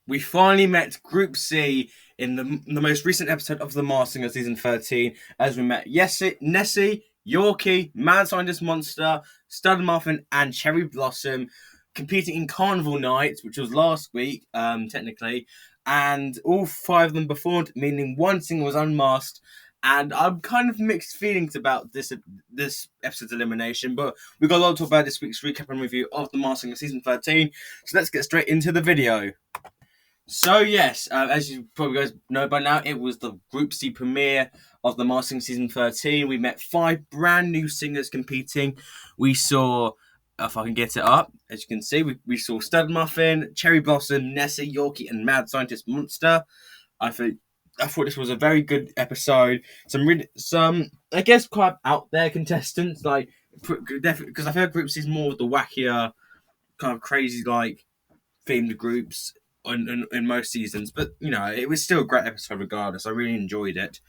we finally met Group C in the most recent episode of The Masked Singer season 13, as we met Nessie, Yorkie, Mad Scientist Monster, Stud Muffin, and Cherry Blossom competing in Carnival Night, which was last week, technically, and all five of them performed, meaning one singer was unmasked. And I'm kind of mixed feelings about this episode's elimination, but we've got a lot to talk about this week's recap and review of The Masked Singer season 13. So let's get straight into the video. So yes, as you probably guys know by now, it was the Group C premiere of The Masked Singer season 13. We met 5 brand new singers competing. We saw, if I can get it up, as you can see, we saw Stud Muffin, Cherry Blossom, Nessie, Yorkie, and Mad Scientist Monster. I thought this was a very good episode. Some I guess quite out there contestants, like definitely, because I feel like Group C is more of the wackier, kind of crazy like themed groups in most seasons, but it was still a great episode regardless. I really enjoyed it.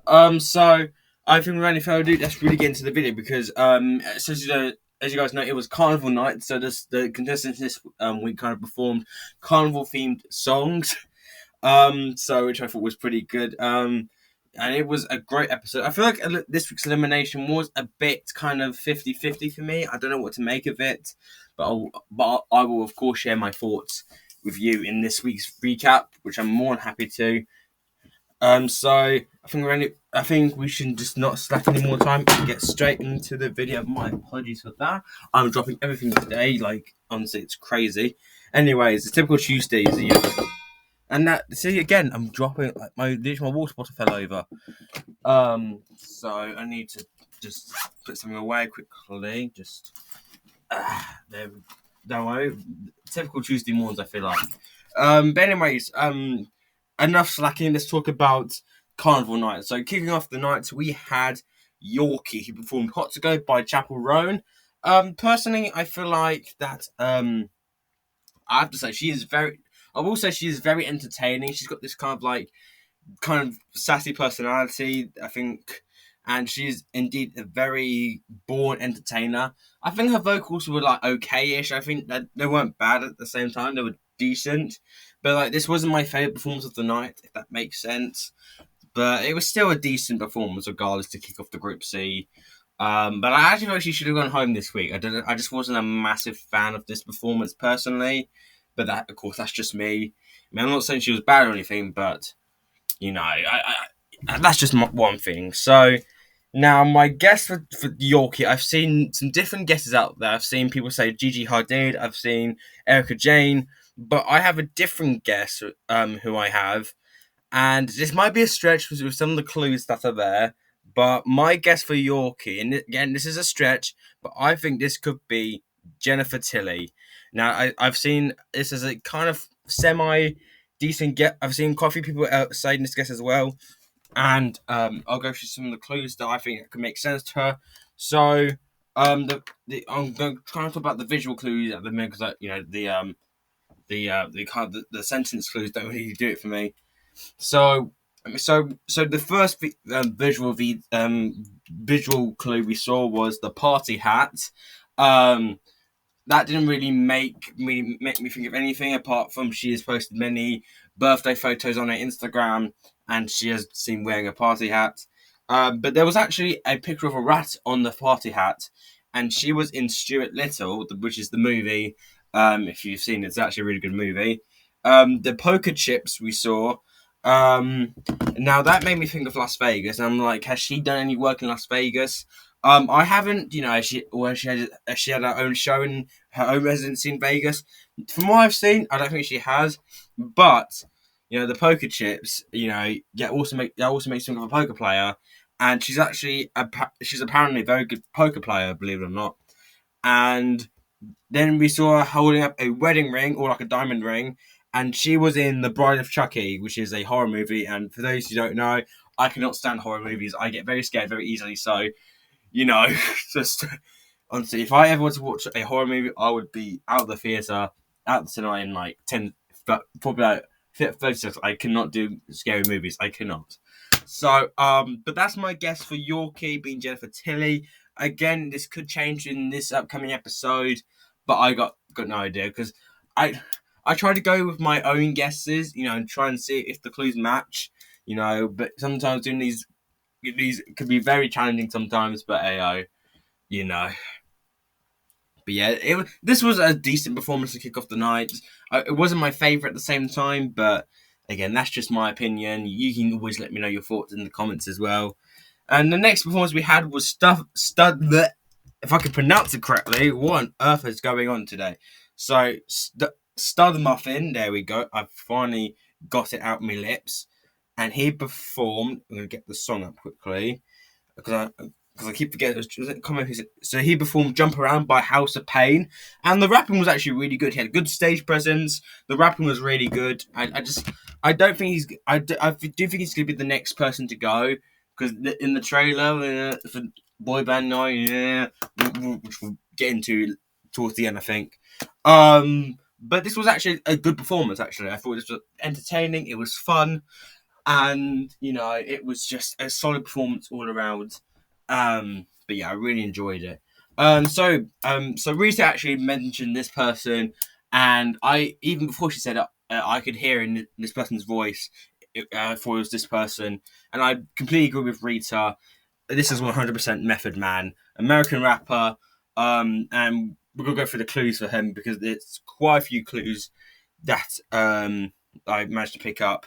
So I think without any further ado, let's really get into the video because so, as you guys know, it was Carnival Night, so the contestants this week kind of performed carnival themed songs, so which I thought was pretty good. And it was a great episode. I feel like this week's elimination was a bit kind of 50-50 for me. I don't know what to make of it, but I will, of course, share my thoughts with you in this week's recap, which I'm more than happy to. So I think we should just not slack any more time and get straight into the video. My apologies for that. I'm dropping everything today. Like, honestly, it's crazy. Anyways, it's typical Tuesdays. And that, see, again, I'm dropping, like, my water bottle fell over. So I need to just put something away quickly. Just, there, don't worry. Typical Tuesday mornings, I feel like. But anyways, enough slacking. Let's talk about Carnival Night. So kicking off the night, we had Yorkie, who performed Hot to Go by Chapel Roan. Personally, I feel like that, I have to say, I will say she is very entertaining. She's got this kind of sassy personality, I think, and she is indeed a very born entertainer. I think her vocals were like okay-ish. I think that they weren't bad at the same time. They were decent, but like this wasn't my favorite performance of the night, if that makes sense. But it was still a decent performance, regardless, to kick off the Group C. But I actually thought she should have gone home this week. I just wasn't a massive fan of this performance personally. But that, of course, that's just me. I mean, I'm not saying she was bad or anything, but that's just one thing. So now my guess for Yorkie, I've seen some different guesses out there. I've seen people say Gigi Hadid. I've seen Erica Jane, but I have a different guess. Who I have, and this might be a stretch with some of the clues that are there. But my guess for Yorkie, and again, this is a stretch, but I think this could be Jennifer Tilly. Now, I've seen this as a kind of semi-decent guess. I've seen quite a few people saying this guess as well. And I'll go through some of the clues that I think could make sense to her. So, I'm going to try and talk about the visual clues at the minute because, the sentence clues don't really do it for me. So the first visual clue we saw was the party hat. That didn't really make me think of anything apart from she has posted many birthday photos on her Instagram and she has seen wearing a party hat. But there was actually a picture of a rat on the party hat, and she was in Stuart Little, which is the movie. If you've seen it, it's actually a really good movie. The poker chips we saw. Now that made me think of Las Vegas, and I'm like, has she done any work in Las Vegas? I haven't, she had her own show in her own residency in Vegas. From what I've seen, I don't think she has. But the poker chips, also makes think of a poker player, and she's apparently a very good poker player, believe it or not. And then we saw her holding up a wedding ring or like a diamond ring, and she was in The Bride of Chucky, which is a horror movie. And for those who don't know, I cannot stand horror movies. I get very scared very easily. So, just honestly, if I ever want to watch a horror movie, I would be out of the theatre, out of the cinema in like 10, but probably like 30 seconds. I cannot do scary movies. I cannot. So, but that's my guess for Yorkie being Jennifer Tilly. Again, this could change in this upcoming episode, but I got no idea because I try to go with my own guesses, and try and see if the clues match, but sometimes doing these could be very challenging sometimes, but you know. But yeah, this was a decent performance to kick off the night. It wasn't my favourite at the same time, but again, that's just my opinion. You can always let me know your thoughts in the comments as well. And the next performance we had was if I could pronounce it correctly, what on earth is going on today? So, Stud Muffin, there we go. I've finally got it out my lips. And he performed, I'm going to get the song up quickly, because I keep forgetting. So he performed "Jump Around" by House of Pain, and the rapping was actually really good. He had a good stage presence. The rapping was really good. I don't think I do think he's going to be the next person to go, because in the trailer for Boy Band Night, which we'll get into towards the end, I think. But this was actually a good performance. Actually, I thought this was entertaining. It was fun. And it was just a solid performance all around. But yeah, I really enjoyed it. So Rita actually mentioned this person, and I, even before she said it, I could hear in this person's voice before it was this person, and I completely agree with Rita. This is 100% Method Man, American rapper, and we're gonna go through the clues for him because there's quite a few clues that I managed to pick up.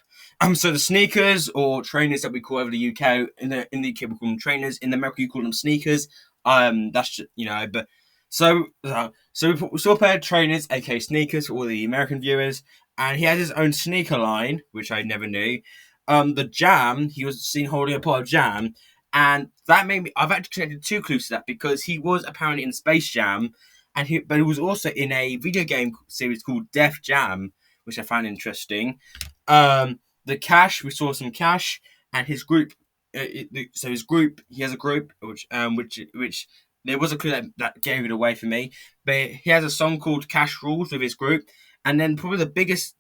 So the sneakers or trainers that we call over the UK, in the UK we call them trainers. In America you call them sneakers. That's just, but we saw a pair of trainers, aka sneakers, for all the American viewers, and he has his own sneaker line, which I never knew. The Jam, he was seen holding a pot of jam, and that made me. I've actually connected two clues to that because he was apparently in Space Jam, but he was also in a video game series called Def Jam, which I found interesting. The Cash, we saw some Cash, and his group. So his group, he has a group which there was a clue that gave it away for me. But he has a song called Cash Rules with his group, and then probably the biggest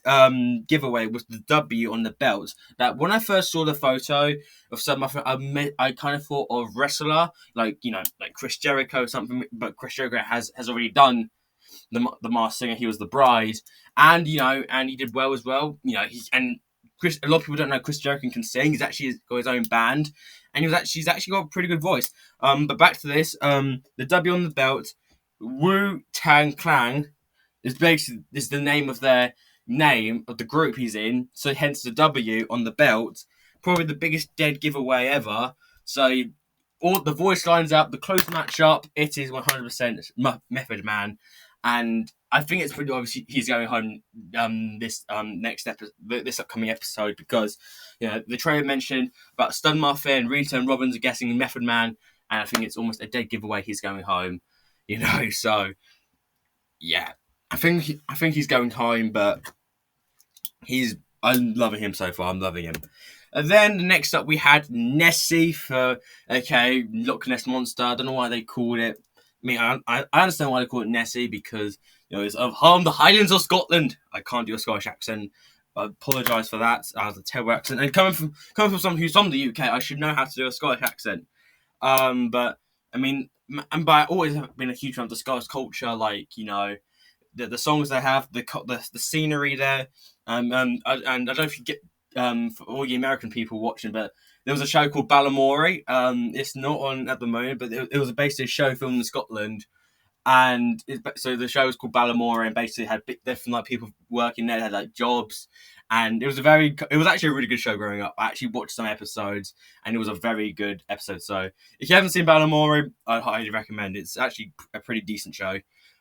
giveaway was the W on the belt. That when I first saw the photo of some, I kind of thought of wrestler, like Chris Jericho or something. But Chris Jericho has already done the Masked Singer. He was the bride, and and he did well as well. A lot of people don't know Chris Jericho can sing. He's actually got his own band, and he's actually got a pretty good voice. But back to this, the W on the belt, Wu Tang Clan, is the name of the group he's in. So hence the W on the belt, probably the biggest dead giveaway ever. So all the voice lines up, the close match up. It is 100% Method Man. And I think it's pretty obvious he's going home this upcoming episode because the trailer mentioned about Stun Muffin, Rita and Robbins are guessing Method Man, and I think it's almost a dead giveaway he's going home. So yeah, I think he's going home, but I'm loving him so far. I'm loving him. And then next up we had Nessie for Loch Ness Monster. I don't know why they called it. I mean, I understand why they call it Nessie because it's of the Highlands of Scotland. I can't do a Scottish accent. I apologise for that. I have a terrible accent. And coming from someone who's from the UK, I should know how to do a Scottish accent. But I mean, I always have been a huge fan of the Scottish culture. Like the songs they have, the scenery there. And I don't know if you get for all the American people watching, but there was a show called Balamory. It's not on at the moment, but it was basically a show filmed in Scotland, and so the show was called Balamory, and basically had different people working there, had jobs, and it was actually a really good show growing up. I actually watched some episodes, and it was a very good episode. So if you haven't seen Balamory, I highly recommend it. It's actually a pretty decent show.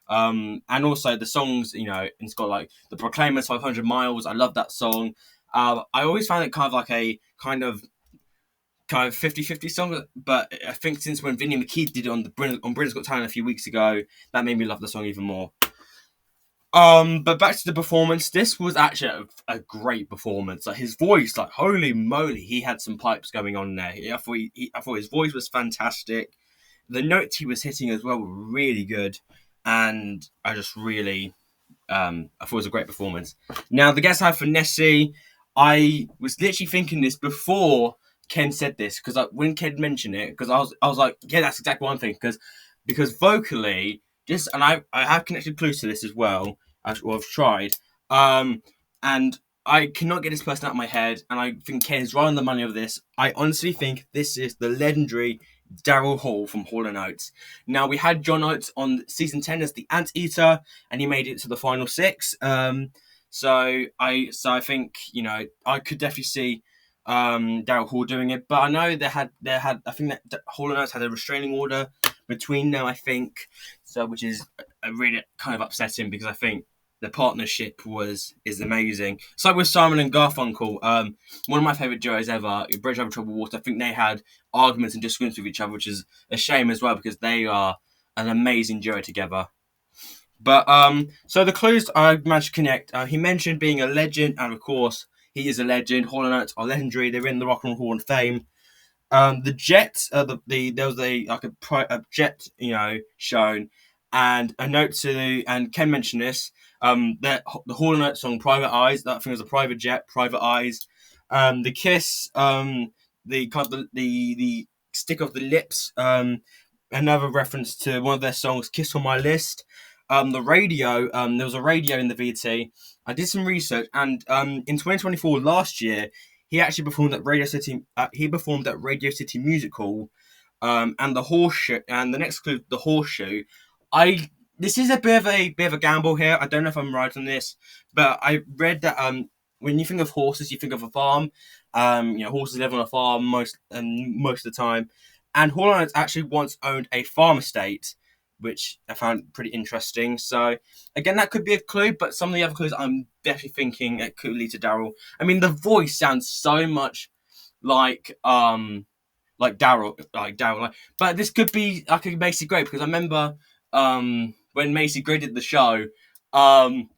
And also the songs, it's got the Proclaimers 500 Miles. I love that song. I always found it kind of like a kind of 50-50 song, but I think since when Vinnie McKee did it on Britain's Got Talent a few weeks ago, that made me love the song even more. But back to the performance. This was actually a great performance. His voice, holy moly, he had some pipes going on there. I thought his voice was fantastic. The notes he was hitting as well were really good, and I just really, I thought it was a great performance. Now the guest I had for Nessie, I was literally thinking this before Ken said this, because when Ken mentioned it, because I was like, yeah, that's exactly what I'm thinking, because vocally, and I have connected clues to this as well. I've tried. Um, and I cannot get this person out of my head, and I think Ken is right on the money of this. I honestly think this is the legendary Daryl Hall from Hall and Oates. Now, we had John Oates on season 10 as the Anteater, and he made it to the final six. So I think, I could definitely see Daryl Hall doing it, but I know I think that Hall and Oates had a restraining order between them, I think, so which is really kind of upsetting because I think the partnership is amazing. It's like with Simon and Garfunkel. One of my favorite duos ever, Bridge Over Troubled Water. I think they had arguments and disagreements with each other, which is a shame as well because they are an amazing duo together. But so the clues I managed to connect. He mentioned being a legend, and of course he is a legend. Hall and Oates are legendary. They're in the Rock and Roll Hall of Fame. The jet, there was a jet, shown, and a note to, and Ken mentioned this, that the Hall and Oates song "Private Eyes," that thing was a private jet, private eyes, the kiss, the kind of the stick of the lips, another reference to one of their songs, "Kiss on My List." The radio, there was a radio in the VT. I did some research, and in 2024, last year, he actually performed at Radio City. He performed at Radio City Music Hall, and the horseshoe. And the next clue, the horseshoe. I This is a bit of a gamble here. I don't know if I'm right on this, but I read that when you think of horses, you think of a farm. Horses live on a farm most of the time, and Hall and Oates actually once owned a farm estate, which I found pretty interesting. So again, that could be a clue, but some of the other clues I'm definitely thinking it could lead to Daryl. I mean, the voice sounds so much like Daryl, but this could be like a Macy Gray because I remember when Macy Gray did the show, and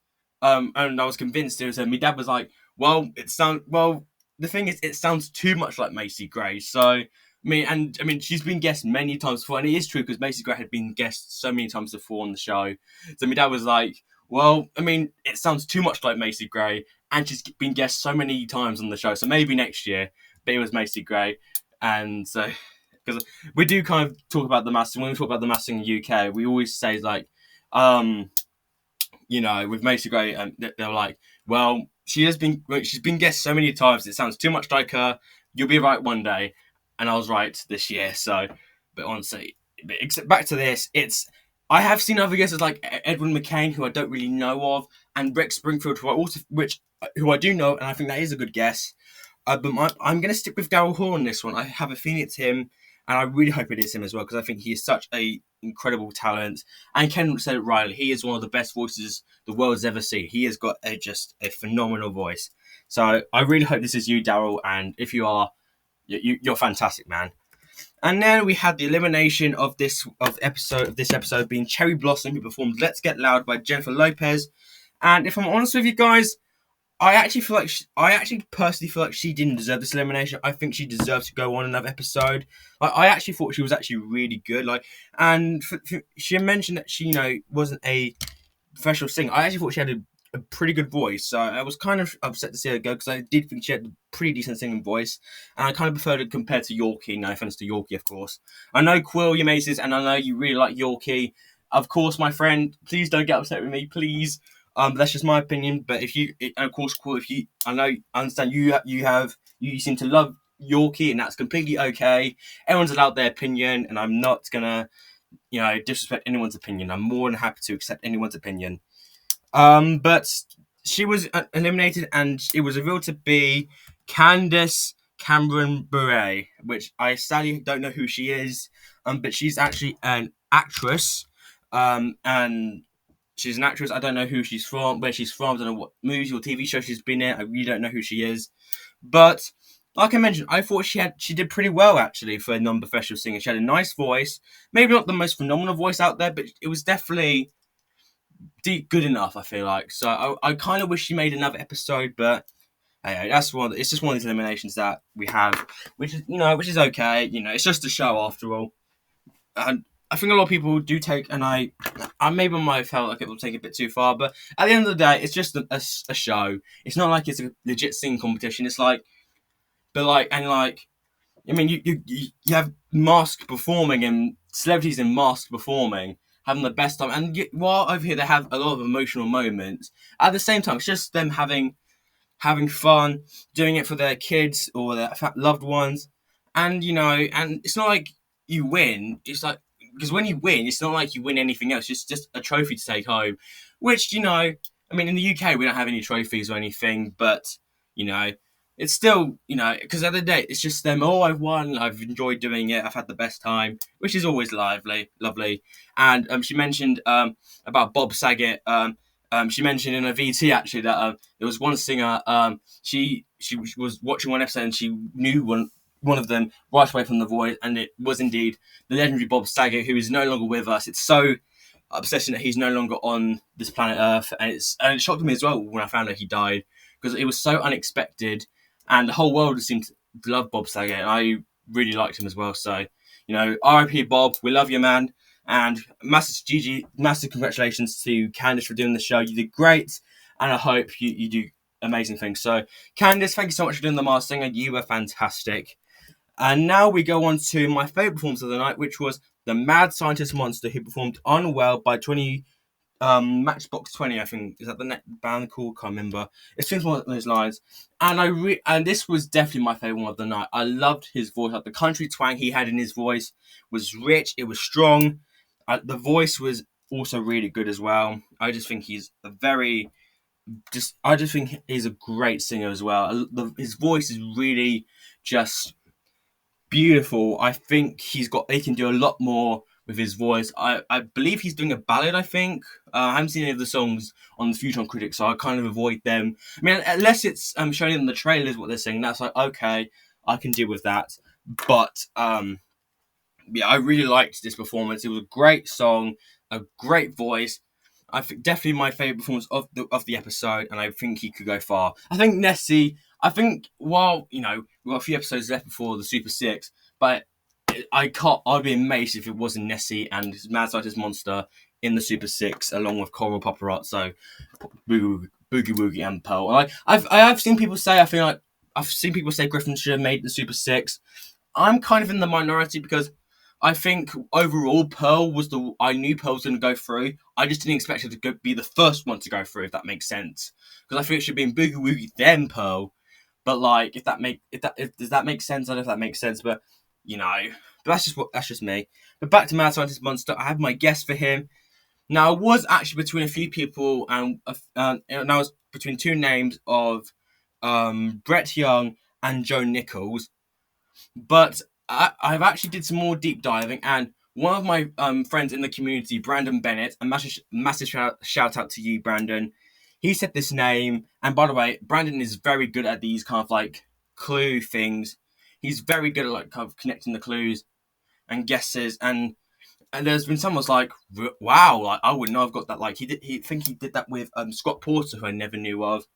I was convinced it was her. My dad was like, "Well, the thing is, it sounds too much like Macy Gray." So I mean, she's been guest many times before, and it is true because Macy Gray had been guest so many times before on the show. So my dad was like, "Well, I mean, it sounds too much like Macy Gray, and she's been guest so many times on the show, so maybe next year." But it was Macy Gray, and so because we do kind of talk about the mastering when we talk about the mastering in the UK, we always say like, with Macy Gray, and they're like, "Well, she's been guest so many times, it sounds too much like her. You'll be right one day." And I was right this year. So, but honestly, back to this, I have seen other guesses like Edwin McCain, who I don't really know of, and Rick Springfield, who I do know, and I think that is a good guess. But I'm going to stick with Daryl Hall on this one. I have a feeling it's him, and I really hope it is him as well because I think he is such a incredible talent. And Ken said it rightly, he is one of the best voices the world's ever seen. He has got just a phenomenal voice. So I really hope this is you, Daryl, and if you are, you're fantastic, man. And then we had the elimination of this episode being Cherry Blossom, who performed "Let's Get Loud" by Jennifer Lopez. And if I'm honest with you guys, I actually personally feel like she didn't deserve this elimination. I think she deserved to go on another episode. Like, I actually thought she was actually really good. And she mentioned that she, wasn't a professional singer. I actually thought she had a pretty good voice, so I was kind of upset to see her go because I did think she had a pretty decent singing voice, and I kind of preferred it compared to Yorkie. No offense to Yorkie, of course. I know Quill, you mates, and I know you really like Yorkie. Of course, my friend, please don't get upset with me, please. That's just my opinion. But and of course, Quill, I understand you seem to love Yorkie, and that's completely okay. Everyone's allowed their opinion, and I'm not gonna, disrespect anyone's opinion. I'm more than happy to accept anyone's opinion. But she was eliminated, and it was revealed to be Candice Cameron Bure, which I sadly don't know who she is. But she's actually an actress. And she's an actress. I don't know who she's from, where she's from. I don't know what movies or TV show she's been in. I really don't know who she is. But like I mentioned, I thought she did pretty well actually for a non-professional singer. She had a nice voice, maybe not the most phenomenal voice out there, but it was definitely good enough. I feel like I kind of wish she made another episode, but hey, that's one. It's just one of these eliminations that we have, which is okay. It's just a show after all. And I think a lot of people do take, and I maybe might have felt like it will take a bit too far, but at the end of the day, it's just a show. It's not like it's a legit singing competition. It's like, I mean, you have masked performing and celebrities in masked performing, having the best time. And while over here they have a lot of emotional moments, at the same time, it's just them having fun, doing it for their kids or their loved ones. And, and it's not like you win. It's like, because when you win, it's not like you win anything else. It's just a trophy to take home, which, I mean, in the UK, we don't have any trophies or anything, but, you know, it's still, because at the end of the day, it's just them. Oh, I've won. I've enjoyed doing it. I've had the best time, which is always lovely. And she mentioned about Bob Saget. She mentioned in a VT actually that there was one singer. She was watching one episode and she knew one of them right away from the voice, and it was indeed the legendary Bob Saget, who is no longer with us. It's so upsetting that he's no longer on this planet Earth, and it shocked me as well when I found out he died, because it was so unexpected, and the whole world seemed to love Bob Saget, and I really liked him as well. So, R.I.P. Bob, we love you, man. And massive congratulations to Candice for doing the show. You did great, and I hope you do amazing things. So, Candice, thank you so much for doing the Masked Singer. You were fantastic. And now we go on to my favourite performance of the night, which was the Mad Scientist Monster, who performed Unwell by Matchbox 20, I think. Is that the band called? Can't remember. It seems one of those lines. And and this was definitely my favourite one of the night. I loved his voice. Like, the country twang he had in his voice was rich. It was strong. The voice was also really good as well. I just think he's I just think he's a great singer as well. His voice is really just beautiful. I think he can do a lot more with his voice. I believe he's doing a ballad, I think. I haven't seen any of the songs on the Future on Critics, so I kind of avoid them. I mean, unless it's showing in the trailers what they're singing, that's like, okay, I can deal with that. But yeah, I really liked this performance. It was a great song, a great voice. I think definitely my favourite performance of the episode, and I think he could go far. I think Nessie. I think while we've got a few episodes left before the Super Six, but I'd be amazed if it wasn't Nessie and Mad Scientist Monster in the Super Six, along with Coral Paparazzo, Boogie Woogie, and Pearl. I've seen people say, I've seen people say Griffin should have made the Super Six. I'm kind of in the minority because I think overall I knew Pearl was going to go through. I just didn't expect her to be the first one to go through, if that makes sense. Because I think it should have been Boogie Woogie then Pearl. But like, does that make sense? I don't know if that makes sense, but but that's just me. But back to Mad Scientist Monster, I have my guess for him. Now, I was actually between a few people, and I was between two names of Brett Young and Joe Nichols. But I've actually did some more deep diving, and one of my friends in the community, Brandon Bennett, a massive shout out to you, Brandon. He said this name, and by the way, Brandon is very good at these kind of like clue things. He's very good at like kind of connecting the clues and guesses, and there's been someone's like, wow, like I would not have got that. Like he did that with Scott Porter, who I never knew of.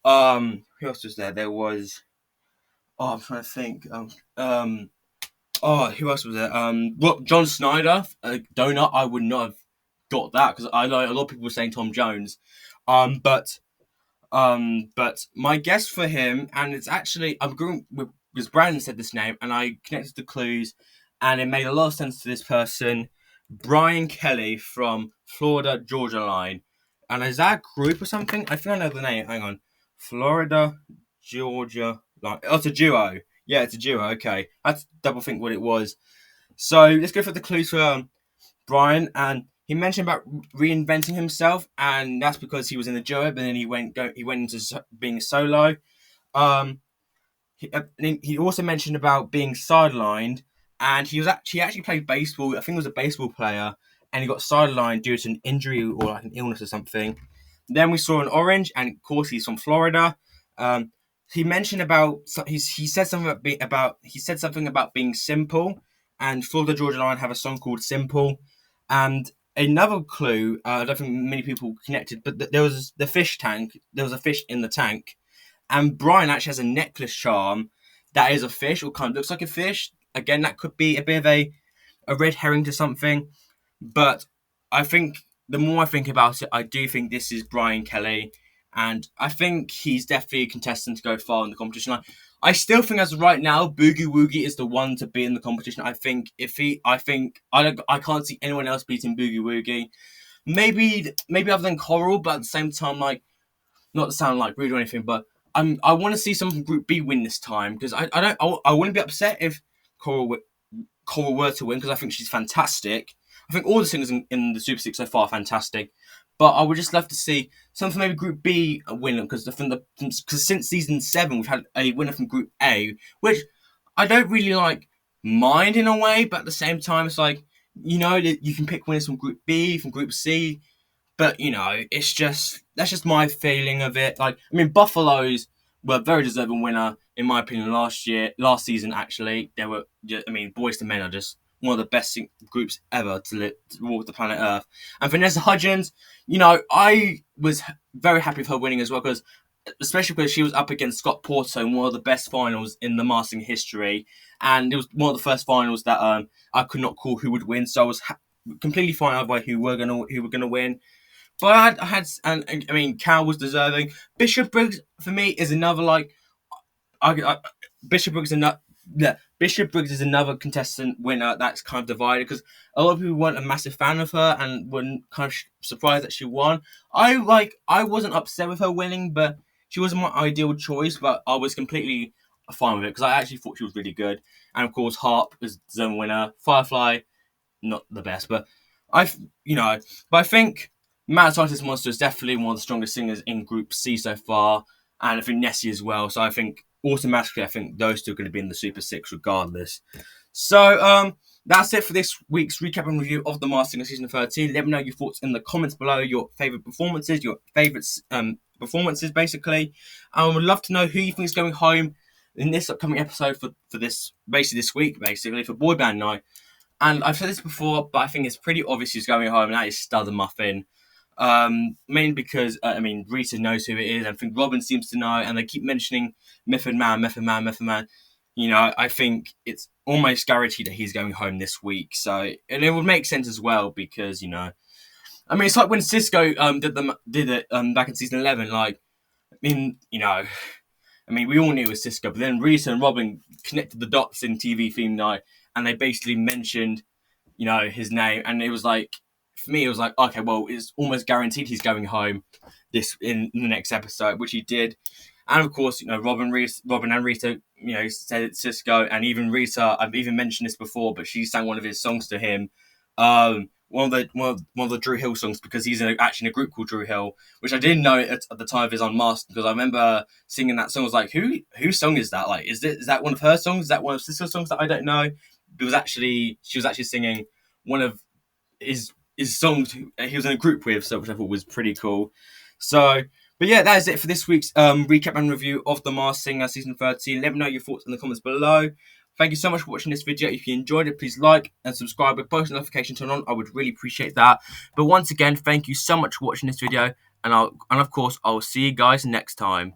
Who else was there? There was, I'm trying to think. Who else was there? John Snyder, Donut. I would not have got that because I know a lot of people were saying Tom Jones. But my guess for him, and it's actually I'm going with because Brandon said this name, and I connected the clues, and it made a lot of sense to this person, Brian Kelly from Florida Georgia Line, and is that a group or something? I think I know the name. Hang on, Florida Georgia Line. Oh, it's a duo. Yeah, it's a duo. Okay, I had to double think what it was. So let's go for the clues for Brian, and he mentioned about reinventing himself, and that's because he was in the duo, but then he went into being solo. He also mentioned about being sidelined, and he actually played baseball. I think he was a baseball player, and he got sidelined due to an injury or like an illness or something. Then we saw an orange, and of course he's from Florida. He mentioned about he said something about being simple, and Florida Georgia Line have a song called Simple, and another clue. I don't think many people connected, but there was the fish tank. There was a fish in the tank, and Brian actually has a necklace charm that is a fish or kind of looks like a fish. Again, that could be a bit of a red herring to something, but I think the more I think about it, I do think this is Brian Kelly. And I think he's definitely a contestant to go far in the competition. I still think as of right now, Boogie Woogie is the one to be in the competition. I can't see anyone else beating Boogie Woogie. Maybe other than Coral, but at the same time, like, not to sound like rude or anything, but I want to see someone from Group B win this time, because I wouldn't be upset if Coral were to win, because I think she's fantastic. I think all the singers in the Super Six so far are fantastic, but I would just love to see someone from maybe Group B win, because since season 7 we've had a winner from Group A, which I don't really like mind in a way, but at the same time it's like, you can pick winners from Group B, from Group C. But that's just my feeling of it. Like, I mean, Buffaloes were a very deserving winner in my opinion last season. Actually, Boys to Men are just one of the best groups ever to walk the planet Earth. And Vanessa Hudgens, I was very happy with her winning as well, because especially because she was up against Scott Porter in one of the best finals in the mastering history, and it was one of the first finals that I could not call who would win. So I was completely fine either way who were gonna win. But Cal was deserving. Bishop Briggs for me is another Bishop Briggs Bishop Briggs is another contestant winner that's kind of divided, because a lot of people weren't a massive fan of her and were kind of surprised that she won. I wasn't upset with her winning, but she wasn't my ideal choice. But I was completely fine with it, because I actually thought she was really good. And of course, Harp is the zone winner. Firefly, not the best, but I think Mad Scientist Monster is definitely one of the strongest singers in Group C so far, and I think Nessie as well. So I think automatically, those two are going to be in the Super Six regardless. So that's it for this week's recap and review of the Masked Singer season 13. Let me know your thoughts in the comments below, your favourite performances, your favourite performances, basically. I would love to know who you think is going home in this upcoming episode for this week, for Boy Band Night. And I've said this before, but I think it's pretty obvious who's going home, and that is Stud and Muffin. Mainly because Rita knows who it is, and I think Robin seems to know, and they keep mentioning Method Man. I think it's almost guaranteed that he's going home this week. So, and it would make sense as well, because it's like when Cisco did it back in season 11. We all knew it was Cisco, but then Rita and Robin connected the dots in TV theme night, and they basically mentioned his name, and it was like, for me, it was like, okay, well, it's almost guaranteed he's going home in the next episode, which he did. And of course, Robin and Rita, said it's Cisco, and even Rita, I've even mentioned this before, but she sang one of his songs to him, one of the Drew Hill songs, because he's actually in a group called Drew Hill, which I didn't know at the time of his Unmasked, because I remember singing that song. I was like, whose song is that? Like, is that one of her songs? Is that one of Cisco's songs that I don't know? She was actually singing one of his songs he was in a group with, so which I thought was pretty cool. So, but yeah, that is it for this week's recap and review of The Masked Singer season 13. Let me know your thoughts in the comments below. Thank you so much for watching this video. If you enjoyed it, please like and subscribe with post notification turned on. I would really appreciate that. But once again, thank you so much for watching this video, and of course I'll see you guys next time.